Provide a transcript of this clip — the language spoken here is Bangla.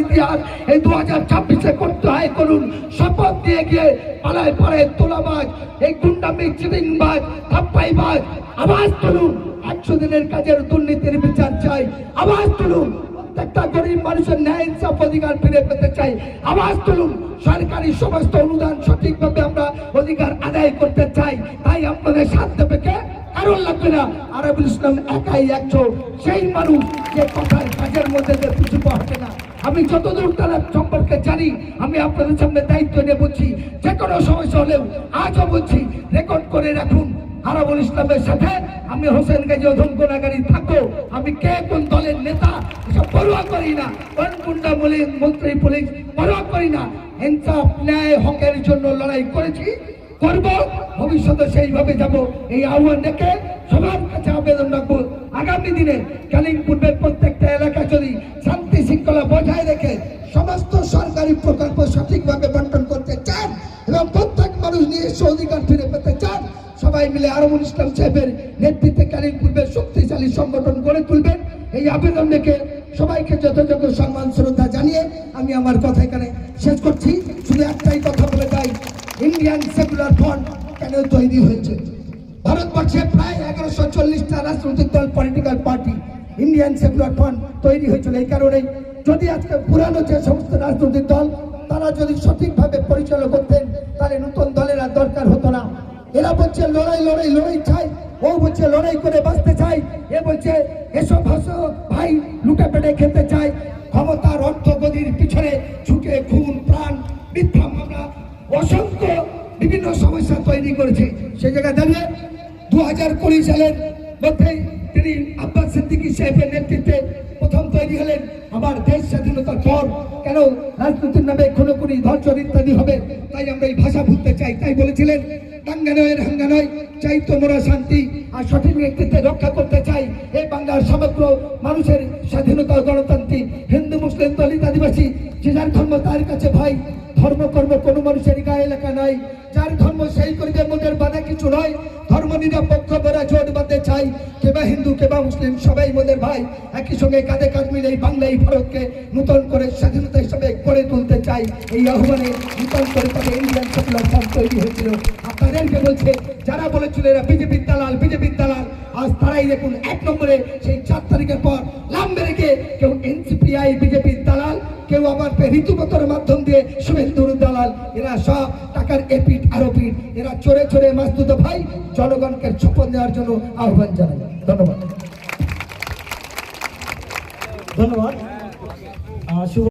ইতিহাস এই 2026-এ করতে হয় করুন। শপথ দিয়ে গিয়ে পাড়ায় পাড়ায় তোলাবাজ, এই গুন্ডামি, চিটিংবাজ, ধাপ্পাইবাজ আওয়াজ তুলুন। 100 দিনের কাজের দুর্নীতির বিচার চাই, আওয়াজ তুলুন। প্রত্যেকটা গরিব মানুষের ন্যায় ইনসাফ অধিকার ফিরে পেতে চাই, আওয়াজ তুলুন। সরকারি সমস্ত অনুদান সঠিকভাবে আমরা অধিকার আদায় করতে চাই। তাই আপনাদের সাথ দেবে কে? কারণ লাগবে না। আরাবুল ইসলাম একাই 100 সেই মানুষ যে কথার কাজের মধ্যে কিছু পাবে না। আমি যতদূর তারা সম্পর্কে জানি, আমি আপনাদের সামনে দায়িত্ব নিয়ে বলছি, যে কোনো সমস্যা হলেও আজও বলছি, রেকর্ড করে রাখুন। আরাবুল ইসলামের সাথে আমি হোসেন গাজী অধম গুণাগারী থাকবো। আমি কে কোন দলের নেতা এসব পরোয়া করি না, কোন গুন্ডা মন্ত্রী পুলিশ পরোয়া করি না। ইনসাফ, ন্যায়, হকের জন্য লড়াই করেছি, করব, ভবিষ্যতে সেইভাবে যাব। এই আহ্বান রেখে সবার কাছে আবেদন রাখবো, আগামী দিনে কালিম্পংয়ের প্রত্যেকটা এলাকা যদি শান্তি শৃঙ্খলা বজায় রেখে সমস্ত সরকারি প্রকল্প সঠিকভাবে বন্টন করতে চান এবং প্রত্যেক মানুষ নিজস্ব অধিকার ফিরে পেতে চান, সবাই মিলে আরাবুল ইসলাম সাহেবের নেতৃত্বে কালিম্পংয়ের শক্তিশালী সংগঠন গড়ে তুলবেন। এই আবেদন রেখে সবাইকে যথাযোগ্য সম্মান শ্রদ্ধা জানিয়ে আমি আমার কথা এখানে শেষ করছি। শুধু একটাই কথা বলে যাই, ইন্ডিয়ান সেকুলার ফ্রন্ট কেন তৈরি হয়েছে? ভারতবর্ষে প্রায় 1140টা রাজনৈতিক দল, political party, Indian secular front তৈরি হয়েছিল এই কারণেই। যদি আজকে পুরানো যে সমস্ত রাজনৈতিক দল তারা যদি সঠিকভাবে পরিচালনা করতেন, তাহলে নতুন দলের আর দরকার হতো না। এরা বলছে লড়াই লড়াই লড়াই চাই, ও বলছে লড়াই করে বাঁচতে চাই, এ বলছে এসব ভাই লুটে পেটে খেতে চাই। ক্ষমতার অর্থ গদির পিছনে ছুটে খুন, প্রাণ, মিথ্যা মামলা, অসংখ্য বিভিন্ন সমস্যা তৈরি করেছে। সে জায়গায় দাঁড়িয়ে 2020 সালের মধ্যে তিনি আব্বাস সিদ্দিকী সাহেবের নেতৃত্বে প্রথম তৈরি হলেন। আবার দেশ স্বাধীনতার পর কেন রাজনীতির নামে খুনোখুনি, ধর্ষণ ইত্যাদি হবে? তাই আমরা এই ভাষা ভুলতে চাই। তাই বলেছিলেন, দাঙ্গা নয় হাঙ্গা নয়, চাই তোমরা শান্তি আর সঠিক নেতৃত্বে রক্ষা করতে চাই এই বাংলার সমগ্র মানুষের স্বাধীনতা, গণতান্ত্রিক, হিন্দু, মুসলিম, দলিত, আদিবাসী, যে যার ধর্ম তার কাছে ভাই। ধর্ম কর্ম কোনো মানুষের গায়ে লেখা নাই, যার ধর্ম সেই করিবে, মোদের বাধা কিছু নয়। ধর্ম নিরপেক্ষ বরা জোট বাঁধতে চাই, কেবা হিন্দু কেবা মুসলিম সবাই মোদের ভাই। একই সঙ্গে কাঁধে কাঁধ মিলে এই বাংলা, এই ভারতকে নূতন করে স্বাধীনতা হিসেবে গড়ে তুলতে চাই। এই আহ্বানে নূতন করে তবে ইন্ডিয়ান সেকুলার ফ্রন্ট তৈরি হয়েছিল। আপনাদেরকে বলছে, যারা বলেছিল এরা বিজেপির দালাল, বিজেপির দালাল, আজ তারাই দেখুন 1 নম্বরে সেই 4 তারিখের পর লাম বেড়ে কেউ এনসিপিআই বিজেপির দালাল, কেউ আবার ঋতুগতর মাধ্যম দিয়ে শুভেন্দুর দালাল। এরা সব টাকার এপিট আরোপিট, এরা চোরে চোরে মাসুদ ভাই জনগণকে শপথ দেওয়ার জন্য আহ্বান জানাই। ধন্যবাদ।